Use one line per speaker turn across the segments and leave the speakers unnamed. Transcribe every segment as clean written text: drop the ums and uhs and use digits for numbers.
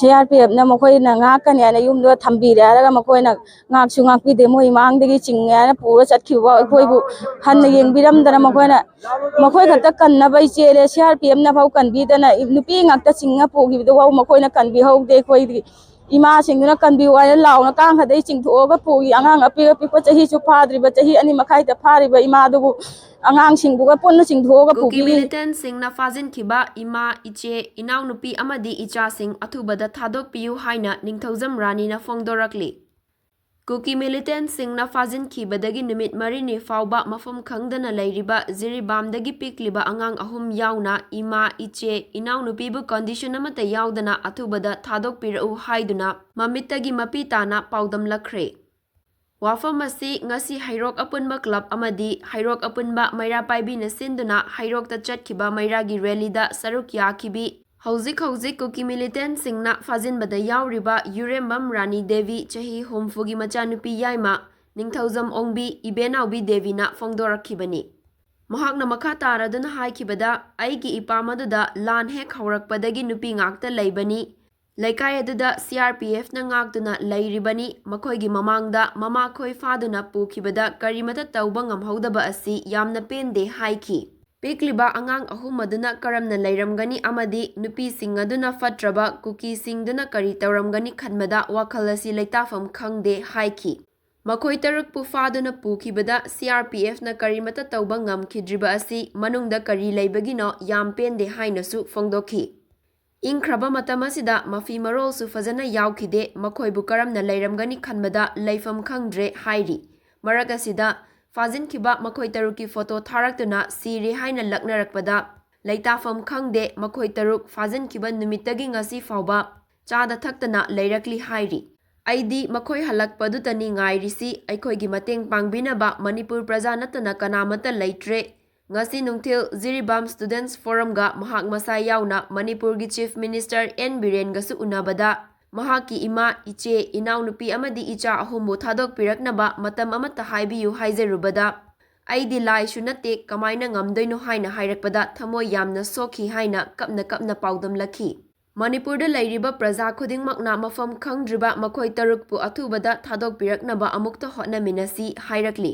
CRPFꯅ ꯃꯈꯣꯏꯅ ꯉꯥꯛꯀꯅꯤ ꯍꯥꯏꯅ ꯌꯨꯝꯗ ꯊꯝꯕꯤꯔꯦ ꯍꯥꯏꯔꯒ ꯃꯈꯣꯏꯅ ꯉꯥꯛꯁꯨ ꯉꯥꯛꯄꯤꯗꯦ ꯃꯣꯏ ꯃꯥꯡꯗꯒꯤ ꯆꯤꯡꯉꯦ ꯍꯥꯏꯅ ꯄꯨꯔ ꯆꯠꯈꯤꯕ ꯑꯩꯈꯣꯏꯕꯨ ꯍꯟꯅ ꯌꯦꯡꯕꯤꯔꯝꯗꯅ ꯃꯈꯣꯏ ꯈꯛꯇ ꯀꯟꯅꯕ ꯆꯦꯜꯂꯦ CRPFꯅ ꯐꯥꯎ ꯀꯟꯕꯤꯗꯅ ꯅꯨꯄꯤ ꯉꯥꯛꯇ ꯆꯤꯡꯉ ꯄꯨꯈꯤꯕꯗꯨ ꯐꯥꯎ ꯃꯈꯣꯏꯅ ꯀꯟꯕꯤꯍꯧꯗꯦ ꯑꯩꯈꯣꯏꯗꯤ ꯏꯃꯥꯁꯤꯡꯗꯨꯅ ꯀꯟꯕꯤꯌꯨ ꯍꯥꯏꯅ ꯂꯥꯎꯅ ꯀꯥꯡꯈꯗꯩ ꯆꯤꯡꯊꯣꯛꯑꯒ ꯄꯨꯈꯤ ꯑꯉꯥꯡ ꯑꯄꯤꯛꯄ ꯆꯍꯤꯁꯨ ꯐꯥꯗ꯭ꯔꯤꯕ ꯆꯍꯤ 2.5ꯗ ꯐꯥꯔꯤꯕ ꯏꯃꯥꯗꯨꯕꯨ ꯑꯉꯥꯡꯁꯤꯡꯗꯨꯒ ꯄꯨꯟꯅ ꯆꯤꯡꯊꯣꯛꯑꯒ
ꯀꯨꯀꯤ
ꯄꯨꯕꯤꯔꯤ
ꯃꯤꯂꯤꯇꯦꯟꯠꯁꯤꯡꯅ ꯐꯥꯖꯤꯟꯈꯤꯕ ꯏꯃꯥ ꯏꯆꯦ ꯏꯅꯥꯎꯅꯨꯄꯤ ꯑꯃꯗꯤ ꯏꯆꯥꯁꯤꯡ ꯑꯊꯨꯕꯗ ꯊꯥꯗꯣꯛꯄꯤꯌꯨ ꯍꯥꯏꯅ ꯅꯤꯡꯊꯧꯖꯝ ꯔꯥꯅꯤꯅ ꯐꯣꯡꯗꯣꯔꯛꯂꯤ꯫ ꯀꯨꯀꯤ ꯃꯤꯂꯤꯇꯦꯟꯠꯁꯤꯡꯅ ꯐꯥꯖꯤꯟꯈꯤꯕꯗꯒꯤ ꯅꯨꯃꯤꯠ 4ꯅꯤ ꯐꯥꯎꯕ ꯃꯐꯝ ꯈꯪꯗꯅ ꯂꯩꯔꯤꯕ ꯖꯤꯔꯤꯕꯥꯝꯗꯒꯤ ꯄꯤꯛꯂꯤꯕ ꯑꯉꯥꯡ 3 ꯌꯥꯎꯅ ꯏꯃꯥ ꯏꯆꯦ ꯏꯅꯥꯎꯅꯨꯄꯤꯕꯨ ꯀꯟꯗꯤꯁꯟ ꯑꯃꯠꯇ ꯌꯥꯎꯗꯅ ꯑꯊꯨꯕꯗ ꯊꯥꯗꯣꯛꯄꯤꯔꯛꯎ ꯍꯥꯏꯗꯨꯅ ꯃꯃꯤꯠꯇꯒꯤ ꯃꯄꯤ ꯇꯥꯅ ꯄꯥꯎꯗꯝꯂꯛꯈ꯭ꯔꯦ꯫ ꯋꯥꯐꯝ ꯑꯁꯤ ꯉꯁꯤ ꯍꯩꯔꯣꯛ ꯑꯄꯨꯟꯕ ꯀ꯭ꯂꯕ ꯑꯃꯗꯤ ꯍꯩꯔꯣꯛ ꯑꯄꯨꯟꯕ ꯃꯩꯔꯥ ꯄꯥꯏꯕꯤꯅ ꯁꯤꯟꯗꯨꯅ ꯍꯩꯔꯣꯛꯇ ꯆꯠꯈꯤꯕ ꯃꯩꯔꯥꯒꯤ ꯔꯦꯂꯤꯗ ꯁꯔꯨꯛ ꯌꯥꯈꯤꯕꯤ ꯍꯧꯖꯤꯛ ꯀꯨꯀꯤ ꯃꯤꯂꯤꯇꯦꯟꯠꯁꯤꯡꯅ ꯐꯥꯖꯤꯟꯕꯗ ꯌꯥꯎꯔꯤꯕ ꯌꯨꯔꯦꯝꯕꯝ ꯔꯥꯅꯤ ꯗꯦꯕꯤ ꯆꯍꯤ 60ꯒꯤ ꯃꯆꯥꯅꯨꯄꯤ ꯌꯥꯏꯃ ꯅꯤꯡꯊꯧꯖꯝ ꯑꯣꯡꯕꯤ ꯏꯕꯦꯟꯅꯥꯎꯕꯤ ꯗꯦꯕꯤꯅ ꯐꯣꯡꯗꯣꯔꯛꯈꯤꯕꯅꯤ꯫ ꯃꯍꯥꯛꯅ ꯃꯈꯥ ꯇꯥꯔꯗꯨꯅ ꯍꯥꯏꯈꯤꯕꯗ ꯑꯩꯒꯤ ꯏꯄꯥꯝ ꯑꯗꯨꯗ ꯂꯥꯟ ꯍꯦꯛ ꯍꯧꯔꯛꯄꯗꯒꯤ ꯅꯨꯄꯤ ꯉꯥꯛꯇ ꯂꯩꯕꯅꯤ, ꯂꯩꯀꯥꯏ ꯑꯗꯨꯗ CRPFꯅ ꯉꯥꯛꯇꯨꯅ ꯂꯩꯔꯤꯕꯅꯤ, ꯃꯈꯣꯏꯒꯤ ꯃꯃꯥꯡꯗ ꯃꯃꯥꯈꯣꯏ ꯐꯥꯗꯨꯅ ꯄꯨꯈꯤꯕꯗ ꯀꯔꯤꯃꯇ ꯇꯧꯕ ꯉꯝꯍꯧꯗꯕ ꯑꯁꯤ ꯌꯥꯝꯅ ꯄꯦꯟꯗꯦ ꯍꯥꯏꯈꯤ꯫ ꯄꯤꯛꯂꯤꯕ ꯑꯉꯥꯡ 3 ꯑꯗꯨꯅ ꯀꯔꯝꯅ ꯂꯩꯔꯝꯒꯅꯤ ꯑꯃꯗꯤ ꯅꯨꯄꯤꯁꯤꯡ ꯑꯗꯨꯅ ꯐꯠꯇ꯭ꯔꯕ ꯀꯨꯀꯤꯁꯤꯡꯗꯨꯅ ꯀꯔꯤ ꯇꯧꯔꯝꯒꯅꯤ ꯈꯟꯕꯗ ꯋꯥꯈꯜ ꯑꯁꯤ ꯂꯩꯇꯥꯐꯝ ꯈꯪꯗꯦ ꯍꯥꯏꯈꯤ꯫ ꯃꯈꯣꯏ 3ꯄꯨ ꯐꯥꯗꯨꯅ ꯄꯨꯈꯤꯕꯗ CRPFꯅ ꯀꯔꯤꯃꯇ ꯇꯧꯕ ꯉꯝꯈꯤꯗ꯭ꯔꯤꯕ ꯑꯁꯤ ꯃꯅꯨꯡꯗ ꯀꯔꯤ ꯂꯩꯕꯒꯤꯅꯣ ꯌꯥꯝ ꯄꯦꯟꯗꯦ ꯍꯥꯏꯅꯁꯨ ꯐꯣꯡꯗꯣꯛꯈꯤ꯫ ꯏꯪꯈ꯭ꯔꯕ ꯃꯇꯝ ꯑꯁꯤꯗ ꯃꯐꯤ ꯃꯔꯣꯜꯁꯨ ꯐꯖꯅ ꯌꯥꯎꯈꯤꯗꯦ, ꯃꯈꯣꯏꯕꯨ ꯀꯔꯝꯅ ꯂꯩꯔꯝꯒꯅꯤ ꯈꯟꯕꯗ ꯂꯩꯐꯝ ꯈꯪꯗ꯭रे ꯍꯥꯏꯔꯤ꯫ ꯃꯔꯛ ꯑꯁꯤꯗ ꯐꯥꯖꯤꯟꯈꯤꯕ ꯃꯈꯣꯏ 3ꯀꯤ ꯐꯣꯇꯣ ꯊꯥꯔꯛꯇꯨꯅ ꯁꯤꯔꯦ ꯍꯥꯏꯅ ꯂꯛꯅꯔꯛꯄꯗ ꯂꯩꯇꯥꯐꯝ ꯈꯪꯗꯦ, ꯃꯈꯣꯏ 3 ꯐꯥꯖꯤꯟꯈꯤꯕ ꯅꯨꯃꯤꯠꯇꯒꯤ ꯉꯁꯤ ꯐꯥꯎꯕ ꯆꯥꯗ ꯊꯛꯇꯅ ꯂꯩꯔꯛꯂꯤ ꯍꯥꯏꯔꯤ꯫ ꯑꯩꯗꯤ ꯃꯈꯣꯏ ꯍꯜꯂꯛꯄꯗꯨꯇꯅꯤ ꯉꯥꯏꯔꯤꯁꯤ, ꯑꯩꯈꯣꯏꯒꯤ ꯃꯇꯦꯡ ꯄꯥꯡꯕꯤꯅꯕ ꯃꯅꯤꯄꯨꯔ प्रजा ꯅꯠꯇꯅ ꯀꯅꯥꯃꯠꯇ ꯂꯩꯇ꯭ꯔꯦ꯫ ꯉꯁꯤ ꯅꯨꯡꯊꯤꯜ ꯖꯤꯔꯤꯕꯥꯝ ꯁ꯭ꯇꯨꯗꯦꯟꯠꯁ ꯐꯣꯔꯝꯒ ꯃꯍꯥꯛ ꯃꯁꯥ ꯌꯥꯎꯅ ꯃꯅꯤꯄꯨꯔꯒꯤ ꯆꯤꯐ ꯃꯤꯅꯤꯁꯇꯔ N. ꯕꯤꯔꯦꯟꯒꯁꯨ ꯎꯅꯕꯗ ꯃꯍꯥꯛꯀꯤ ꯏꯃꯥ, ꯏꯆꯦ, ꯏꯅꯥꯎꯅꯨꯄꯤ ꯑꯃꯗꯤ ꯏꯆꯥ 3ꯕꯨ ꯊꯥꯗꯣꯛꯄꯤꯔꯛꯅꯕ ꯃꯇꯝ ꯑꯃꯠꯇ ꯍꯥꯏꯕꯤꯌꯨ ꯍꯥꯏꯖꯔꯨꯕꯗ ꯑꯩꯗꯤ ꯂꯥꯏꯁꯨ ꯅꯠꯇꯦ ꯀꯃꯥꯏꯅ ꯉꯝꯗꯣꯏꯅꯣ ꯍꯥꯏꯅ ꯍꯥꯏꯔꯛꯄꯗ ꯊꯃꯣꯏ ꯌꯥꯝꯅ ꯁꯣꯛꯈꯤ ꯍꯥꯏꯅ ꯀꯞꯅ ꯄꯥꯎꯗꯝꯂꯛꯈꯤ꯫ ꯃꯅꯤꯄꯨꯔꯗ ꯂꯩꯔꯤꯕ ꯄ꯭ꯔꯖꯥ ꯈꯨꯗꯤꯡꯃꯛꯅ ꯃꯐꯝ ꯈꯪꯗ꯭ꯔꯤꯕ ꯃꯈꯣꯏ 3ꯄꯨ ꯑꯊꯨꯕꯗ ꯊꯥꯗꯣꯛꯄꯤꯔꯛꯅꯕ ꯑꯃꯨꯛꯇ ꯍꯣꯠꯅꯃꯤꯟꯅꯁꯤ ꯍꯥꯏꯔꯛꯂꯤ꯫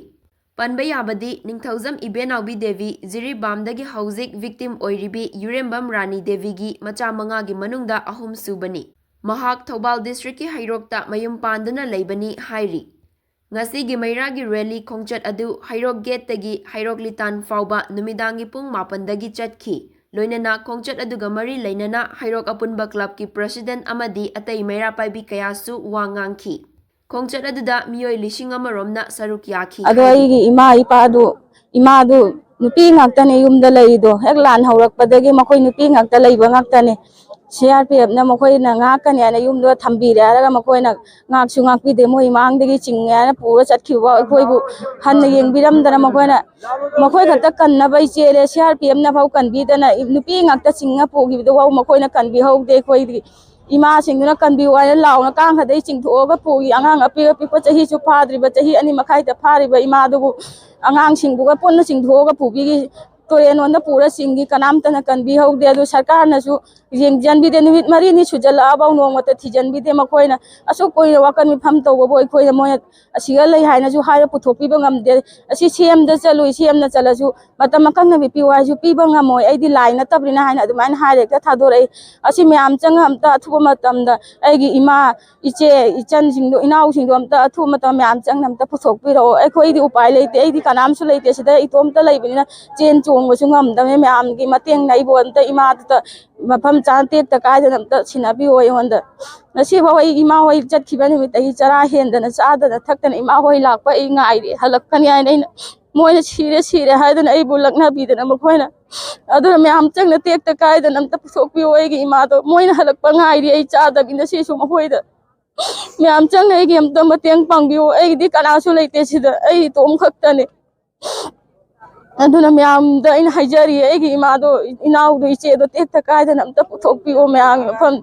ꯄꯟꯕ ꯌꯥꯕꯗꯤ ꯅꯤꯡꯊꯧꯖꯝ ꯏꯕꯦꯟꯅꯥꯎꯕꯤ ꯗꯦꯕꯤ ꯖꯤꯔꯤꯕꯥꯝꯗꯒꯤ ꯍꯧꯖꯤꯛ ꯚꯤꯛꯇꯤꯝ ꯑꯣꯏꯔꯤꯕꯤ ꯌꯨꯔꯦꯝꯕꯝ ꯔꯥꯅꯤ ꯗꯦꯕꯤꯒꯤ ꯃꯆꯥ 5ꯒꯤ ꯃꯅꯨꯡꯗ 3 ꯁꯨꯕꯅꯤ꯫ ꯃꯍꯥꯛ ꯊꯧꯕꯥꯜ ꯗꯤꯁꯇ꯭ꯔꯤꯛꯀꯤ ꯍꯩꯔꯣꯛꯇ ꯃꯌꯨꯝ ꯄꯥꯟꯗꯨꯅ ꯂꯩꯕꯅꯤ ꯍꯥꯏꯔꯤ꯫ ꯉꯁꯤꯒꯤ ꯃꯩꯔꯥꯒꯤ ꯔꯦꯂꯤ ꯈꯣꯡꯆꯠ ꯑꯗꯨ ꯍꯩꯔꯣꯛ ꯒꯦꯠꯇꯒꯤ ꯍꯩꯔꯣꯛ ꯂꯤꯇꯥꯟ ꯐꯥꯎꯕ ꯅꯨꯃꯤꯗꯥꯡꯒꯤ ꯄꯨꯡ 9ꯗꯒꯤ ꯆꯠꯈꯤ꯫ ꯂꯣꯏꯅꯅ ꯈꯣꯡꯆꯠ ꯑꯗꯨꯒ ꯃꯔꯤ ꯂꯩꯅꯅ ꯍꯩꯔꯣꯛ ꯑꯄꯨꯟꯕ ꯀ꯭ꯂꯕꯀꯤ ꯄ꯭ꯔꯁꯤꯗꯦꯟꯠ ꯑꯃꯗꯤ ꯑꯇꯩ ꯃꯩꯔꯥ ꯄꯥꯏꯕꯤ ꯀꯌꯥꯁꯨ ꯋꯥ ꯉꯥꯡꯈꯤ꯫ ꯈꯣꯡꯆꯠ ꯑꯗꯨꯗ ꯃꯤꯑꯣꯏ 100,000 ꯔꯣꯝꯅ ꯁꯔꯨꯛ ꯌꯥꯈꯤ
ꯑꯗꯣ
ꯍꯥꯏꯔꯤ꯫
ꯑꯩꯒꯤ ꯏꯃꯥꯗꯨ ꯅꯨꯄꯤ ꯉꯥꯛꯇꯅꯦ ꯌꯨꯝꯗ ꯂꯩꯔꯤꯗꯣ, ꯍꯦꯛ ꯂꯥꯟ ꯍꯧꯔꯛꯄꯗꯒꯤ ꯃꯈꯣꯏ ꯅꯨꯄꯤ ꯉꯥꯛꯇ ꯂꯩꯕ ꯉꯥꯛꯇꯅꯦ꯫ CRPFꯅ ꯃꯈꯣꯏꯅ ꯉꯥꯛꯀꯅꯤ ꯍꯥꯏꯅ ꯌꯨꯝꯗ ꯊꯝꯕꯤꯔꯦ ꯍꯥꯏꯔꯒ ꯃꯈꯣꯏꯅ ꯉꯥꯛꯁꯨ ꯉꯥꯛꯄꯤꯗꯦ ꯃꯣꯏ ꯃꯥꯡꯗꯒꯤ ꯆꯤꯡꯉꯦ ꯍꯥꯏꯅ ꯄꯨꯔ ꯆꯠꯈꯤꯕ ꯑꯩꯈꯣꯏꯕꯨ ꯍꯟꯅ ꯌꯦꯡꯕꯤꯔꯝꯗꯅ ꯃꯈꯣꯏ ꯈꯛꯇ ꯀꯟꯅꯕ ꯆꯦꯜꯂꯦ CRPFꯅ ꯐꯥꯎ ꯀꯟꯕꯤꯗꯅ ꯅꯨꯄꯤ ꯉꯥꯛꯇ ꯆꯤꯡꯉ ꯄꯨꯈꯤꯕꯗꯨ ꯐꯥꯎ ꯃꯈꯣꯏꯅ ꯀꯟꯕꯤꯍꯧꯗꯦ ꯑꯩꯈꯣꯏꯗꯤ ꯏꯃꯥꯁꯤꯡꯗꯨꯅ ꯀꯟꯕꯤꯌꯨ ꯍꯥꯏꯅ ꯂꯥꯎꯅ ꯀꯥꯡꯈꯗꯩ ꯆꯤꯡꯊꯣꯛꯑꯒ ꯄꯨꯈꯤ ꯑꯉꯥꯡ ꯑꯄꯤꯛꯄ ꯆꯍꯤꯁꯨ ꯐꯥꯗ꯭ꯔꯤꯕ ꯆꯍꯤ 2.5ꯗ ꯐꯥꯔꯤꯕ ꯏꯃꯥꯗꯨꯕꯨ ꯑꯉꯥꯡꯁꯤꯡꯗꯨꯒ ꯄꯨꯟꯅ ꯆꯤꯡꯊꯣꯛꯑꯒ ꯄꯨꯕꯤꯒꯤ ꯇꯨꯔꯦꯟꯂꯣꯝꯗ ꯄꯨꯔ ꯆꯤꯡꯒꯤ ꯀꯅꯥꯝꯇꯅ ꯀꯟꯕꯤꯍꯧꯗꯦ꯫ ꯑꯗꯨ ꯁꯔꯀꯥꯔꯅꯁꯨ ꯌꯦꯡꯁꯤꯟꯕꯤꯗꯦ, ꯅꯨꯃꯤꯠ 4ꯅꯤ ꯁꯨꯖꯜꯂꯛꯑꯕ ꯅꯣꯡꯃꯇ ꯊꯤꯖꯤꯟꯕꯤꯗꯦ꯫ ꯃꯈꯣꯏꯅ ꯑꯁꯨꯛ ꯀꯨꯏꯅ ꯋꯥꯀꯟ ꯃꯤꯐꯝ ꯇꯧꯕꯕꯨ ꯑꯩꯈꯣꯏꯗ ꯃꯣꯏꯅ ꯑꯁꯤꯒ ꯂꯩ ꯍꯥꯏꯅꯁꯨ ꯍꯥꯏꯔ ꯄꯨꯊꯣꯛꯄꯤꯕ ꯉꯝꯗꯦ꯫ ꯑꯁꯤ CMꯗ ꯆꯠꯂꯨꯏ, CMꯅ ꯆꯠꯂꯁꯨ ꯃꯇꯝ ꯑꯀꯛꯅꯕꯤ ꯄꯤꯌꯨ ꯍꯥꯏꯔꯁꯨ ꯄꯤꯕ ꯉꯝꯃꯣꯏ, ꯑꯩꯗꯤ ꯂꯥꯏ ꯅꯠꯇꯕꯅꯤꯅ ꯍꯥꯏꯅ ꯑꯗꯨꯃꯥꯏꯅ ꯍꯥꯏꯔ ꯍꯦꯛꯇ ꯊꯥꯗꯣꯔꯛꯏ꯫ ꯑꯁꯤ ꯃꯌꯥꯝ ꯆꯪꯉ ꯑꯝꯇ ꯑꯊꯨꯕ ꯃꯇꯝꯗ ꯑꯩꯒꯤ ꯏꯃꯥ, ꯏꯆꯦ, ꯏꯆꯟꯁꯤꯡꯗꯣ, ꯏꯅꯥꯎꯁꯤꯡꯗꯣ ꯑꯝꯇ ꯑꯊꯨꯕ ꯃꯇꯝ ꯃꯌꯥꯝ ꯆꯪꯅ ꯑꯝꯇ ꯄꯨꯊꯣꯛꯄꯤꯔꯛꯑꯣ꯫ ꯑꯩꯈꯣꯏꯗꯤ ꯎꯄꯥꯏ ꯂꯩꯇꯦ, ꯑꯩꯗꯤ ꯀꯅꯥꯝꯁꯨ ꯂꯩꯇꯦ, ꯁꯤꯗ ꯏꯇꯣꯝꯇ ꯂꯩꯕꯅꯤꯅ ꯆꯦꯟ ꯆꯣꯡꯕꯁꯨ ꯉꯝꯗꯕꯅꯤ, ꯃꯌꯥꯝꯒꯤ ꯃꯇꯦꯡꯅ ꯑꯩꯕꯨ ꯑꯝꯇ ꯏꯃꯥꯗꯨꯗ ꯃꯐꯝ ꯆꯥꯅ ꯇꯦꯛꯇ ꯀꯥꯏꯗꯅ ꯑꯝꯇ ꯁꯤꯟꯅꯕꯤꯌꯣ ꯑꯩꯉꯣꯟꯗ꯫ ꯉꯁꯤꯐꯥꯎ ꯑꯩ ꯏꯃꯥ ꯍꯣꯏ ꯆꯠꯈꯤꯕ ꯅꯨꯃꯤꯠꯇꯒꯤ ꯆꯔꯥ ꯍꯦꯟꯗꯅ ꯆꯥꯗꯅ ꯊꯛꯇꯅ ꯏꯃꯥ ꯍꯣꯏ ꯂꯥꯛꯄ ꯑꯩ ꯉꯥꯏꯔꯤ, ꯍꯜꯂꯛꯀꯅꯤ ꯍꯥꯏꯅ ꯑꯩꯅ ꯃꯣꯏꯅ ꯁꯤꯔꯦ ꯍꯥꯏꯗꯅ ꯑꯩꯕꯨ ꯂꯛꯅꯕꯤꯗꯅ ꯃꯈꯣꯏꯅ ꯑꯗꯨꯅ ꯃꯌꯥꯝ ꯆꯪꯅ ꯇꯦꯛꯇ ꯀꯥꯏꯗꯅ ꯑꯝꯇ ꯄꯨꯊꯣꯛꯄꯤꯌꯣ ꯑꯩꯒꯤ ꯏꯃꯥꯗꯣ, ꯃꯣꯏꯅ ꯍꯜꯂꯛꯄ ꯉꯥꯏꯔꯤ ꯑꯩ ꯆꯥꯗꯕꯤꯅ ꯁꯤꯁꯨ ꯃꯈꯣꯏꯗ ꯃꯌꯥꯝ ꯆꯪꯅ ꯑꯩꯒꯤ ꯑꯝꯇ ꯃꯇꯦꯡ ꯄꯥꯡꯕꯤꯌꯣ, ꯑꯩꯒꯤꯗꯤ ꯀꯅꯥꯁꯨ ꯂꯩꯇꯦ ꯁꯤꯗ, ꯑꯩ ꯏꯇꯣꯝ ꯈꯛꯇꯅꯦ꯫ ꯑꯗꯨꯅ ꯃꯌꯥꯝꯗ ꯑꯩꯅ ꯍꯥꯏꯖꯔꯤ, ꯑꯩꯒꯤ ꯏꯃꯥꯗꯣ, ꯏꯅꯥꯎꯗꯣ, ꯏꯆꯦꯗꯣ ꯇꯦꯛꯇ ꯀꯥꯏꯗꯅ ꯑꯝꯇ ꯄꯨꯊꯣꯛꯄꯤꯌꯣ ꯃꯌꯥꯝꯒꯤ ꯃꯐꯝ